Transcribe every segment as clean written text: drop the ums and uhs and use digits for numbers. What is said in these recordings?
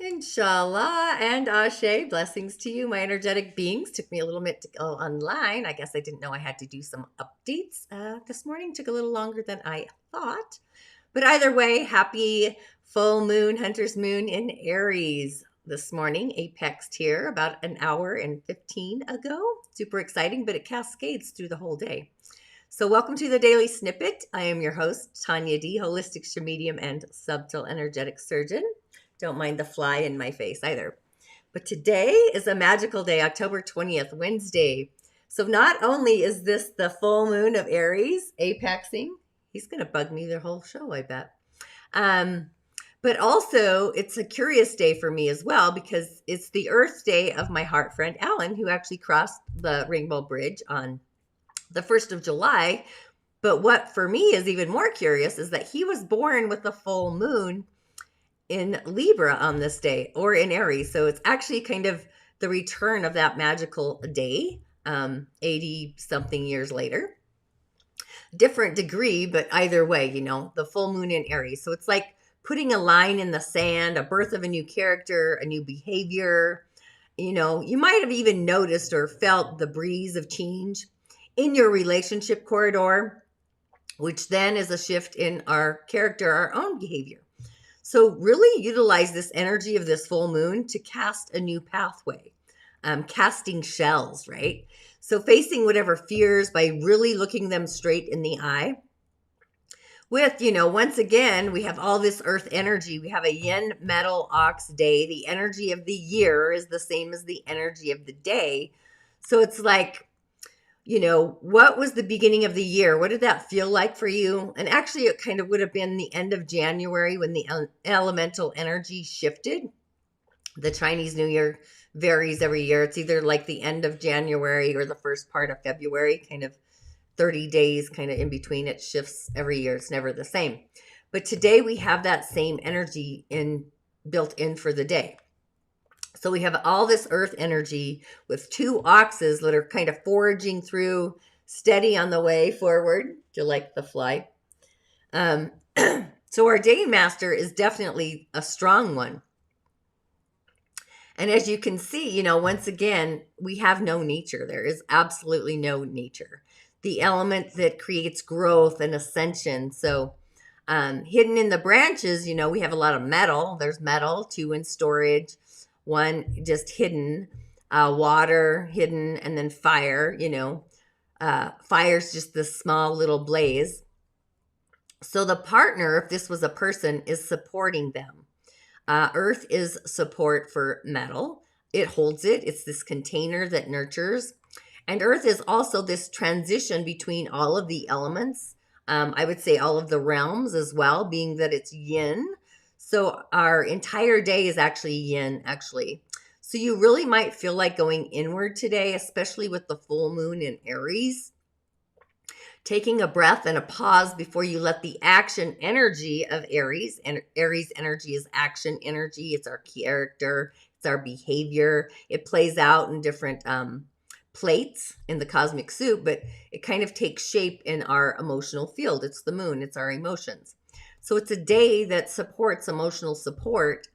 InShalla and Ashe, blessings to you, my energetic beings. Took me a little bit to go online. I guess I didn't know I had to do some updates this morning. Took a little longer than I thought. But either way, happy full moon, Hunter's moon in Aries this morning. Apexed here about an hour and 15 ago. Super exciting, but it cascades through the whole day. So welcome to the Daily Snippet. I am your host, Tonya D, holistic Sha'medium and subtle energetic surgeon. Don't mind the fly in my face either. But today is a magical day, October 20th, Wednesday. So not only is this the full moon of Aries, apexing, he's going to bug me the whole show, I bet. But also it's a curious day for me as well because it's the Earth Day of my heart friend, Alan, who actually crossed the Rainbow Bridge on the 1st of July. But what for me is even more curious is that he was born with the full moon in Libra on this day, or in Aries. So it's actually kind of the return of that magical day, 80 something years later. Different degree, but either way, the full moon in Aries. So it's like putting a line in the sand, a birth of a new character, a new behavior. You might have even noticed or felt the breeze of change in your relationship corridor, which then is a shift in our character, our own behavior. So really utilize this energy of this full moon to cast a new pathway, casting shells, right? So facing whatever fears by really looking them straight in the eye. With, once again, we have all this earth energy. We have a Yin Metal Ox day. The energy of the year is the same as the energy of the day. So it's like, what was the beginning of the year? What did that feel like for you? And actually, it kind of would have been the end of January when the elemental energy shifted. The Chinese New Year varies every year. It's either like the end of January or the first part of February, kind of 30 days kind of in between. It shifts every year. It's never the same. But today we have that same energy built in for the day. So we have all this earth energy with two oxes that are kind of foraging through, steady on the way forward, to like the fly. So our day master is definitely a strong one. And as you can see, once again, we have no nature. There is absolutely no nature. The element that creates growth and ascension. So hidden in the branches, we have a lot of metal. There's metal, 2 in storage. 1 just hidden, water hidden, and then fire, fire's just this small little blaze. So the partner, if this was a person, is supporting them. Earth is support for metal. It holds it. It's this container that nurtures. And earth is also this transition between all of the elements. I would say all of the realms as well, being that it's yin. So our entire day is actually yin, actually. So you really might feel like going inward today, especially with the full moon in Aries. Taking a breath and a pause before you let the action energy of Aries, and Aries energy is action energy. It's our character, it's our behavior. It plays out in different plates in the cosmic soup, but it kind of takes shape in our emotional field. It's the moon, it's our emotions. So it's a day that supports emotional support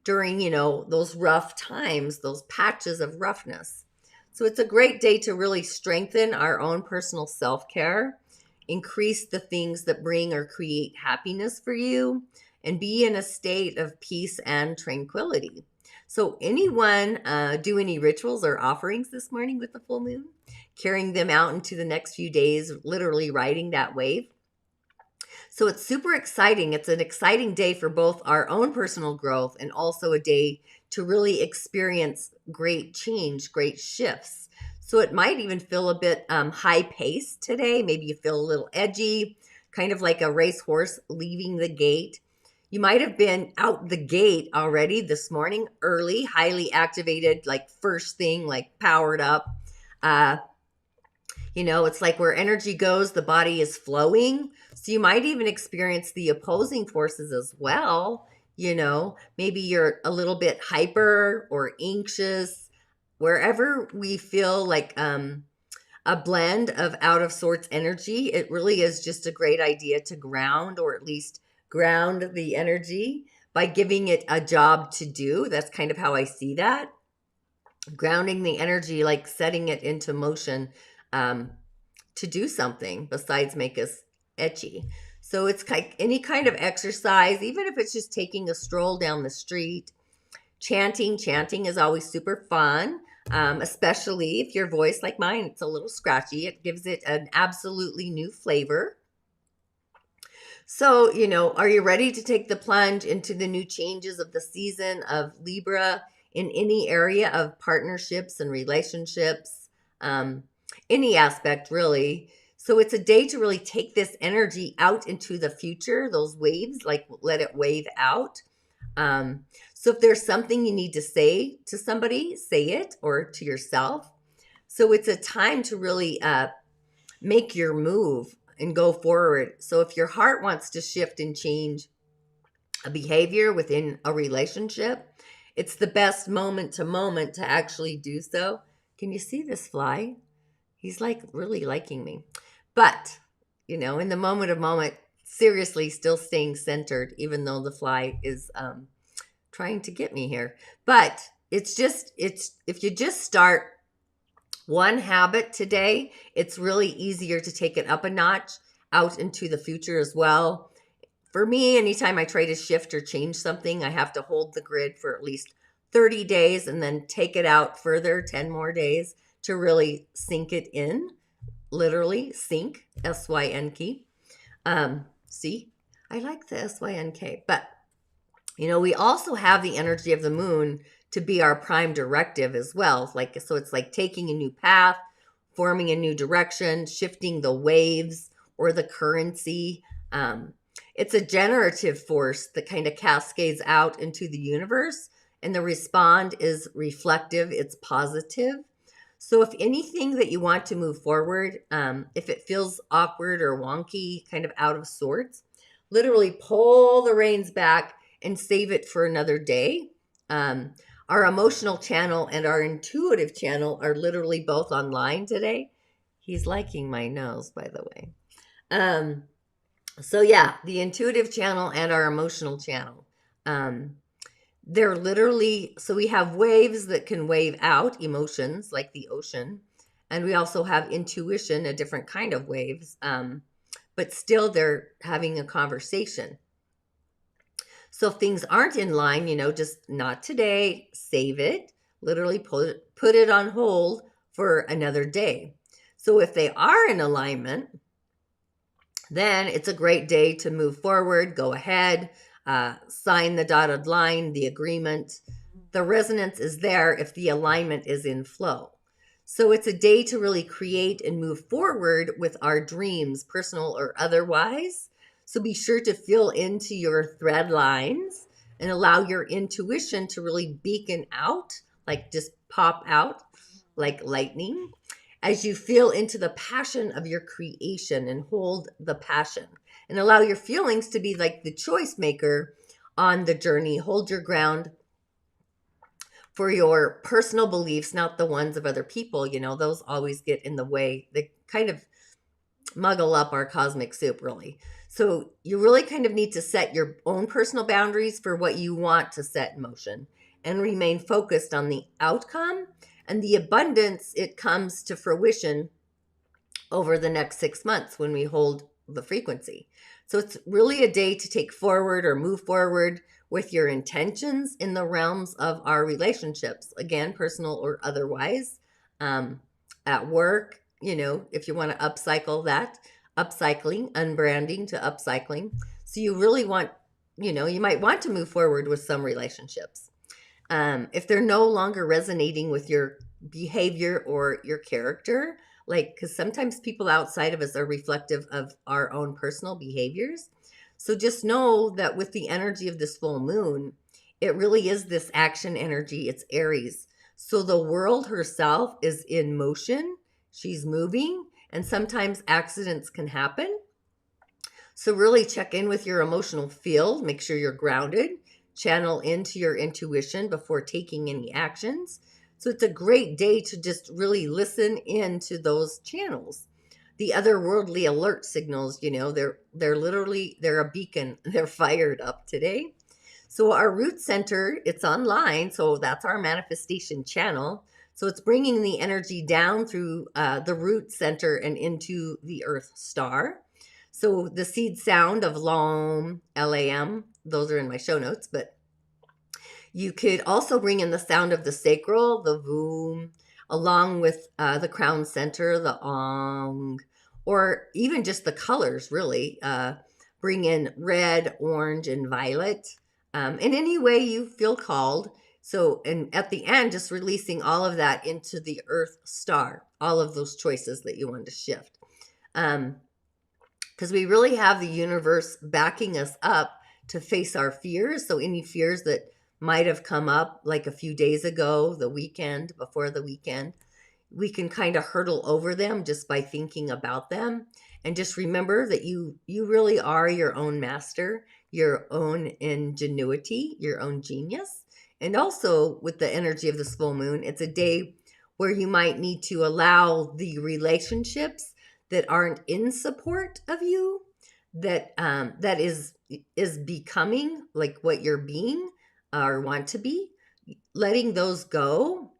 during, those rough times, those patches of roughness. So it's a great day to really strengthen our own personal self-care, increase the things that bring or create happiness for you, and be in a state of peace and tranquility. So anyone do any rituals or offerings this morning with the full moon? Carrying them out into the next few days, literally riding that wave. So it's super exciting. It's an exciting day for both our own personal growth and also a day to really experience great change, great shifts. So it might even feel a bit high paced today. Maybe you feel a little edgy, kind of like a racehorse leaving the gate. You might have been out the gate already this morning, early, highly activated, like first thing, like powered up. It's like where energy goes, the body is flowing. So you might even experience the opposing forces as well. Maybe you're a little bit hyper or anxious, wherever we feel like a blend of out of sorts energy. It really is just a great idea to ground, or at least ground the energy by giving it a job to do. That's kind of how I see that. Grounding the energy, like setting it into motion to do something besides make us etchy. So it's like any kind of exercise, even if it's just taking a stroll down the street. Chanting is always super fun, especially if your voice, like mine, it's a little scratchy. It gives it an absolutely new flavor. So, are you ready to take the plunge into the new changes of the season of Libra in any area of partnerships and relationships? Any aspect, really. So it's a day to really take this energy out into the future, those waves, like let it wave out. So if there's something you need to say to somebody, say it, or to yourself. So it's a time to really make your move and go forward. So if your heart wants to shift and change a behavior within a relationship, it's the best moment to actually do so. Can you see this fly? He's like really liking me. But, in the moment of moment, seriously still staying centered, even though the fly is trying to get me here. But it's if you just start one habit today, it's really easier to take it up a notch out into the future as well. For me, anytime I try to shift or change something, I have to hold the grid for at least 30 days and then take it out further 10 more days to really sink it in. Literally sink, S-Y-N-K. See, I like the S-Y-N-K, but we also have the energy of the moon to be our prime directive as well. So it's like taking a new path, forming a new direction, shifting the waves or the currency. It's a generative force that kind of cascades out into the universe, and the respond is reflective. It's positive. So if anything that you want to move forward, if it feels awkward or wonky, kind of out of sorts, literally pull the reins back and save it for another day. Our emotional channel and our intuitive channel are literally both online today. He's liking my nose, by the way. So yeah, the intuitive channel and our emotional channel. They're literally, so we have waves that can wave out emotions like the ocean. And we also have intuition, a different kind of waves. But still they're having a conversation. So if things aren't in line, just not today, save it, literally put it on hold for another day. So if they are in alignment, then it's a great day to move forward, go ahead, sign the dotted line, the agreement. The resonance is there if the alignment is in flow. So it's a day to really create and move forward with our dreams, personal or otherwise. So be sure to fill into your thread lines and allow your intuition to really beacon out, like just pop out like lightning, as you feel into the passion of your creation and hold the passion and allow your feelings to be like the choice maker on the journey. Hold your ground for your personal beliefs, not the ones of other people. Those always get in the way. They kind of muggle up our cosmic soup, really. So you really kind of need to set your own personal boundaries for what you want to set in motion and remain focused on the outcome and the abundance it comes to fruition over the next 6 months when we hold the frequency. So it's really a day to take forward or move forward with your intentions in the realms of our relationships, again, personal or otherwise, at work, if you want to upcycle that, upcycling, unbranding to upcycling. So you really want, you might want to move forward with some relationships. If they're no longer resonating with your behavior or your character, because sometimes people outside of us are reflective of our own personal behaviors. So just know that with the energy of this full moon, it really is this action energy. It's Aries. So the world herself is in motion. She's moving, and sometimes accidents can happen. So really check in with your emotional field. Make sure you're grounded. Channel into your intuition before taking any actions. So it's a great day to just really listen into those channels. The otherworldly alert signals, they're a beacon. They're fired up today. So our root center, it's online, so that's our manifestation channel. So it's bringing the energy down through the root center and into the earth star. So the seed sound of LAM, L-A-M, those are in my show notes, but you could also bring in the sound of the sacral, the voom, along with the crown center, the ong, or even just the colors, really. Bring in red, orange, and violet in any way you feel called. So, and at the end, just releasing all of that into the earth star, all of those choices that you want to shift. Because we really have the universe backing us up to face our fears. So any fears that might have come up like a few days ago, the weekend, before the weekend, we can kind of hurdle over them just by thinking about them. And just remember that you really are your own master, your own ingenuity, your own genius. And also with the energy of this full moon, it's a day where you might need to allow the relationships that aren't in support of you, that that is becoming like what you're being or want to be, letting those go.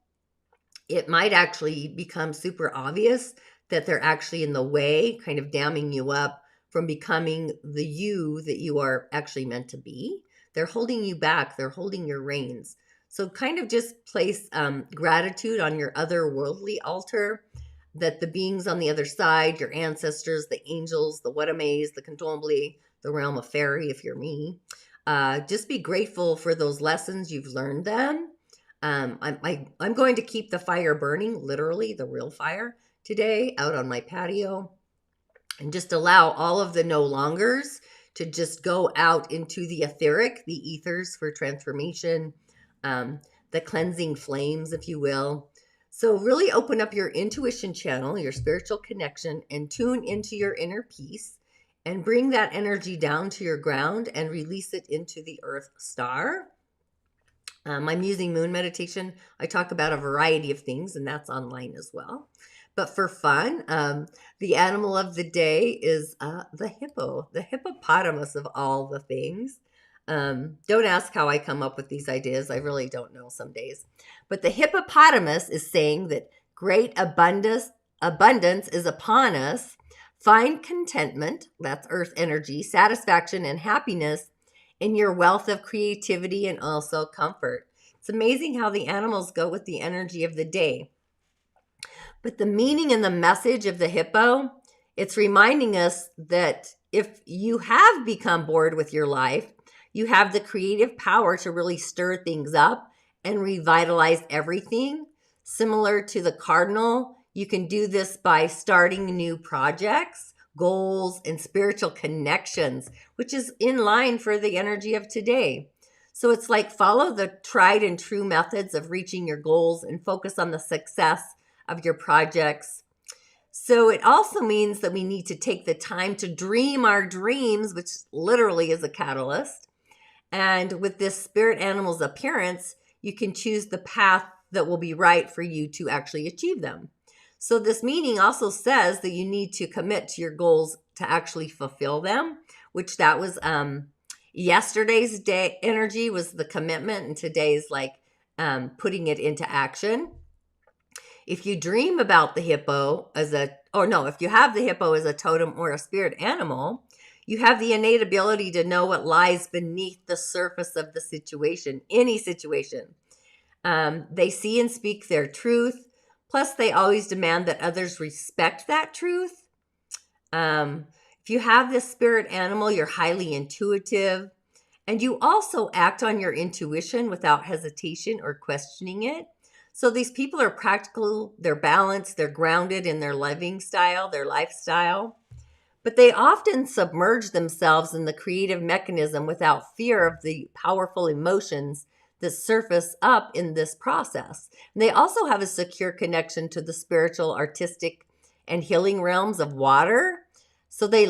It might actually become super obvious that they're actually in the way, kind of damming you up from becoming the you that you are actually meant to be. They're holding you back. They're holding your reins. So kind of just place gratitude on your otherworldly altar, that the beings on the other side, your ancestors, the angels, the Wetames, the Condombly, the realm of fairy, if you're me, just be grateful for those lessons. You've learned them. I'm going to keep the fire burning, literally the real fire, today out on my patio, and just allow all of the no longers to just go out into the etheric, the ethers for transformation, the cleansing flames, if you will. So really open up your intuition channel, your spiritual connection, and tune into your inner peace, and bring that energy down to your ground and release it into the earth star. I'm using moon meditation. I talk about a variety of things, and that's online as well. But for fun, the animal of the day is the hippo, the hippopotamus of all the things. Don't ask how I come up with these ideas. I really don't know some days. But the hippopotamus is saying that great abundance is upon us. Find contentment, that's earth energy, satisfaction, and happiness in your wealth of creativity and also comfort. It's amazing how the animals go with the energy of the day. But the meaning and the message of the hippo, it's reminding us that if you have become bored with your life, you have the creative power to really stir things up and revitalize everything. Similar to the cardinal, you can do this by starting new projects, goals, and spiritual connections, which is in line for the energy of today. So it's like follow the tried and true methods of reaching your goals and focus on the success of your projects. So it also means that we need to take the time to dream our dreams, which literally is a catalyst. And with this spirit animal's appearance, you can choose the path that will be right for you to actually achieve them. So this meaning also says that you need to commit to your goals to actually fulfill them, which that was yesterday's day energy was the commitment, and today's like putting it into action. If you dream about the hippo if you have the hippo as a totem or a spirit animal, you have the innate ability to know what lies beneath the surface of the situation, any situation. They see and speak their truth. Plus, they always demand that others respect that truth. If you have this spirit animal, you're highly intuitive. And you also act on your intuition without hesitation or questioning it. So these people are practical, they're balanced, they're grounded in their living style, their lifestyle. But they often submerge themselves in the creative mechanism without fear of the powerful emotions that surface up in this process. And they also have a secure connection to the spiritual, artistic, and healing realms of water. So they're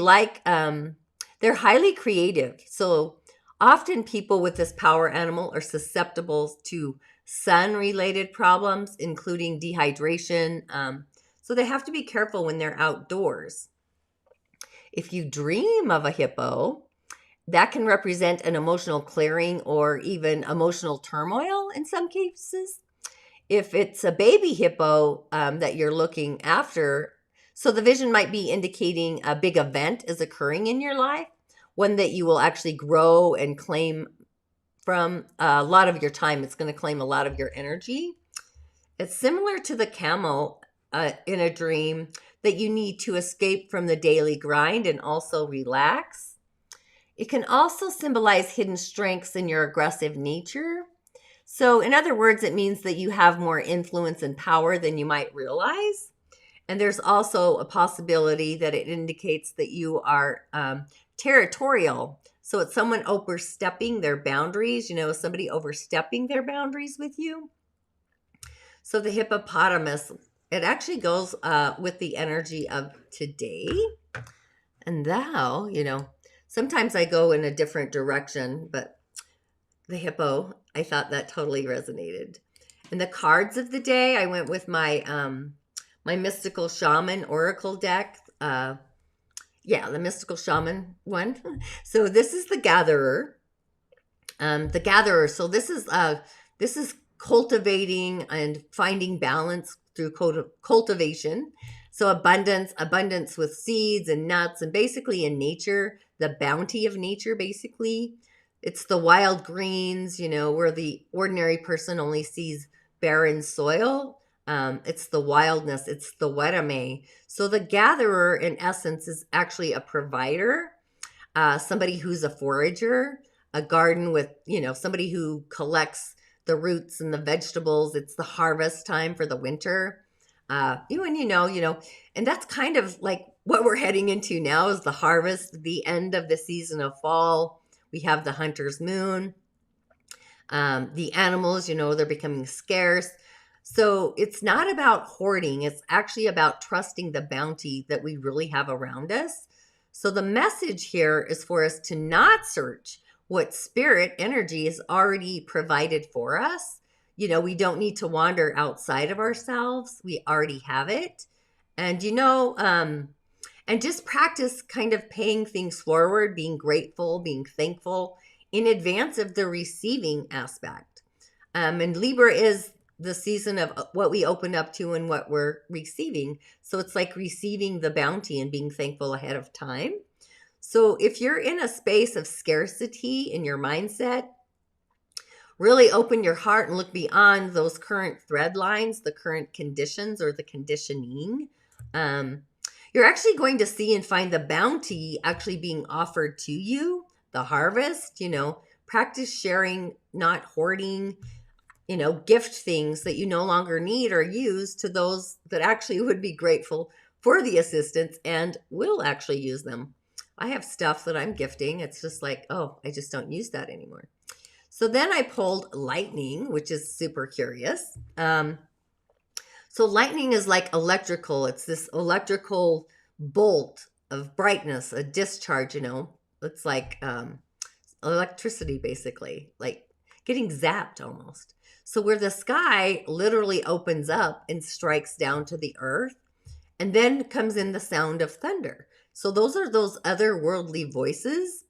highly creative. So often people with this power animal are susceptible to sun-related problems, including dehydration. So they have to be careful when they're outdoors. If you dream of a hippo, that can represent an emotional clearing or even emotional turmoil in some cases. If it's a baby hippo that you're looking after, so the vision might be indicating a big event is occurring in your life, one that you will actually grow and claim from a lot of your time. It's going to claim a lot of your energy. It's similar to the camel in a dream that you need to escape from the daily grind and also relax. It can also symbolize hidden strengths in your aggressive nature. So, in other words, it means that you have more influence and power than you might realize. And there's also a possibility that it indicates that you are territorial. So, it's someone overstepping their boundaries, somebody overstepping their boundaries with you. So, the hippopotamus, it actually goes with the energy of today. And now, sometimes I go in a different direction, but the hippo, I thought that totally resonated. And the cards of the day, I went with my my mystical shaman oracle deck. The mystical shaman one. So this is the gatherer. The gatherer. So this is cultivating and finding balance through cultivation. So abundance with seeds and nuts, and basically in nature, the bounty of nature, basically. It's the wild greens, where the ordinary person only sees barren soil. It's the wildness, it's the wedame. So the gatherer, in essence, is actually a provider, somebody who's a forager, a garden with, somebody who collects the roots and the vegetables. It's the harvest time for the winter. And that's kind of like what we're heading into now is the harvest, the end of the season of fall. We have the hunter's moon. The animals, they're becoming scarce. So it's not about hoarding. It's actually about trusting the bounty that we really have around us. So the message here is for us to not search what spirit energy is already provided for us. We don't need to wander outside of ourselves. We already have it. And, and just practice kind of paying things forward, being grateful, being thankful in advance of the receiving aspect. And Libra is the season of what we open up to and what we're receiving. So it's like receiving the bounty and being thankful ahead of time. So if you're in a space of scarcity in your mindset, really open your heart and look beyond those current thread lines, the current conditions or the conditioning. You're actually going to see and find the bounty actually being offered to you, the harvest. Practice sharing, not hoarding, gift things that you no longer need or use to those that actually would be grateful for the assistance and will actually use them. I have stuff that I'm gifting. It's just like, oh, I just don't use that anymore. So then I pulled lightning, which is super curious. So lightning is like electrical. It's this electrical bolt of brightness, a discharge, It's like electricity, basically, like getting zapped almost. So where the sky literally opens up and strikes down to the earth, and then comes in the sound of thunder. So those are those otherworldly voices.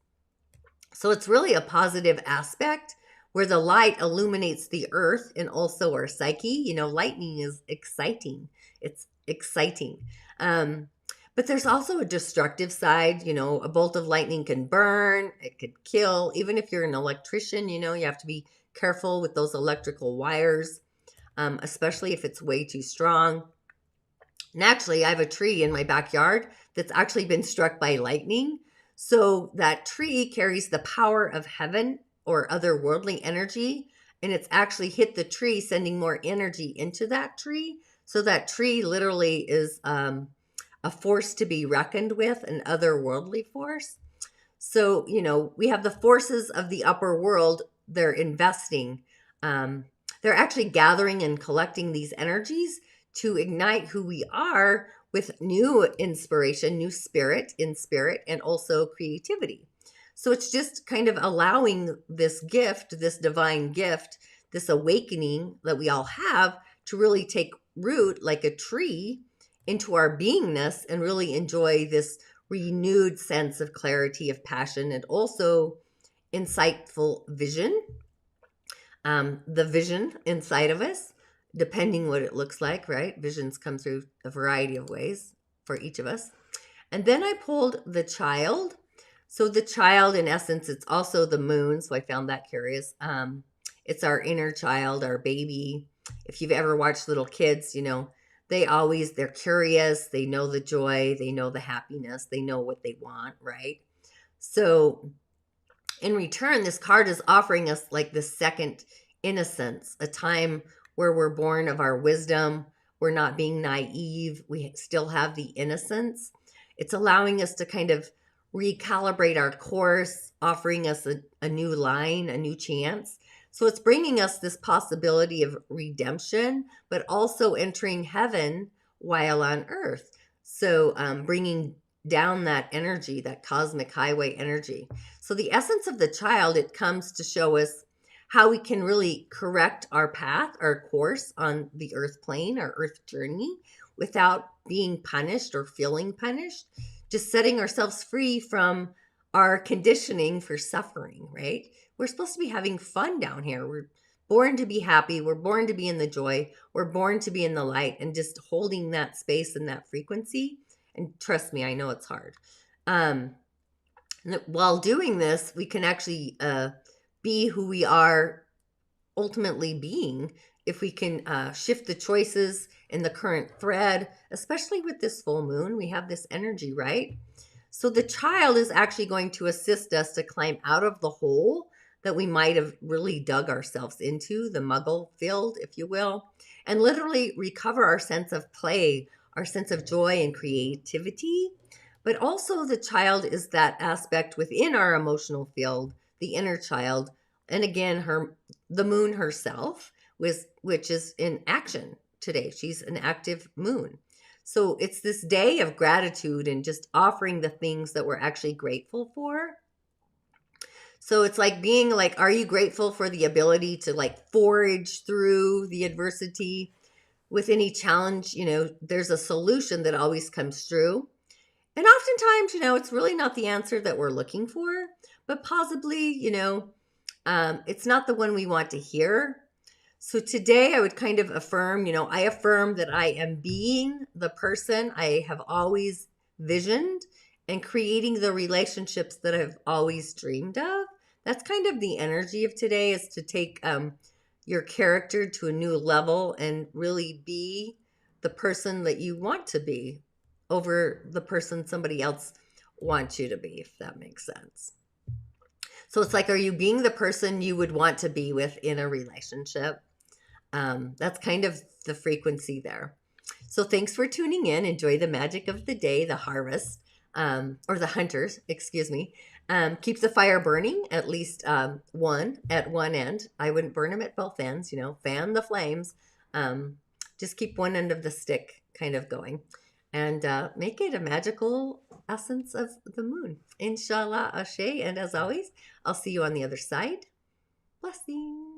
So it's really a positive aspect where the light illuminates the earth and also our psyche. Lightning is exciting. It's exciting. But there's also a destructive side. A bolt of lightning can burn. It could kill. Even if you're an electrician, you have to be careful with those electrical wires, especially if it's way too strong. And actually, I have a tree in my backyard that's actually been struck by lightning. So that tree carries the power of heaven or otherworldly energy, and it's actually hit the tree, sending more energy into that tree. So that tree literally is a force to be reckoned with, an otherworldly force. So, we have the forces of the upper world. They're investing. They're actually gathering and collecting these energies to ignite who we are with new inspiration, new spirit, and also creativity. So it's just kind of allowing this gift, this divine gift, this awakening that we all have to really take root like a tree into our beingness and really enjoy this renewed sense of clarity, of passion, and also insightful vision. The vision inside of us, depending what it looks like, right? Visions come through a variety of ways for each of us. And then I pulled the child. So the child, in essence, it's also the moon. So I found that curious. It's our inner child, our baby. If you've ever watched little kids, they're curious. They know the joy. They know the happiness. They know what they want, right? So in return, this card is offering us like the second innocence, a time where we're born of our wisdom. We're not being naive. We still have the innocence. It's allowing us to kind of recalibrate our course, offering us a new line, a new chance. So it's bringing us this possibility of redemption, but also entering heaven while on earth. So bringing down that energy, that cosmic highway energy. So the essence of the child, it comes to show us how we can really correct our path, our course on the earth plane, our earth journey, without being punished or feeling punished, just setting ourselves free from our conditioning for suffering, right? We're supposed to be having fun down here. We're born to be happy. We're born to be in the joy. We're born to be in the light, and just holding that space and that frequency. And trust me, I know it's hard. While doing this, we can actually be who we are ultimately being if we can shift the choices in the current thread, especially with this full moon. We have this energy, right? So the child is actually going to assist us to climb out of the hole that we might have really dug ourselves into, the muggle field, if you will, and literally recover our sense of play, our sense of joy and creativity. But also the child is that aspect within our emotional field, the inner child. And again, the moon herself, which is in action today. She's an active moon. So it's this day of gratitude and just offering the things that we're actually grateful for. So it's like being like, are you grateful for the ability to like forage through the adversity? With any challenge, there's a solution that always comes through. And oftentimes, it's really not the answer that we're looking for, but possibly, it's not the one we want to hear. So today I would kind of affirm, I affirm that I am being the person I have always visioned and creating the relationships that I've always dreamed of. That's kind of the energy of today, is to take your character to a new level and really be the person that you want to be over the person somebody else wants you to be, if that makes sense. So it's like, are you being the person you would want to be with in a relationship? That's kind of the frequency there. So thanks for tuning in. Enjoy the magic of the day, the harvest, or the hunters, excuse me. Keep the fire burning, at least one at one end. I wouldn't burn them at both ends, fan the flames. Just keep one end of the stick kind of going. And make it a magical essence of the moon. InShalla, Ashe. And as always, I'll see you on the other side. Blessings.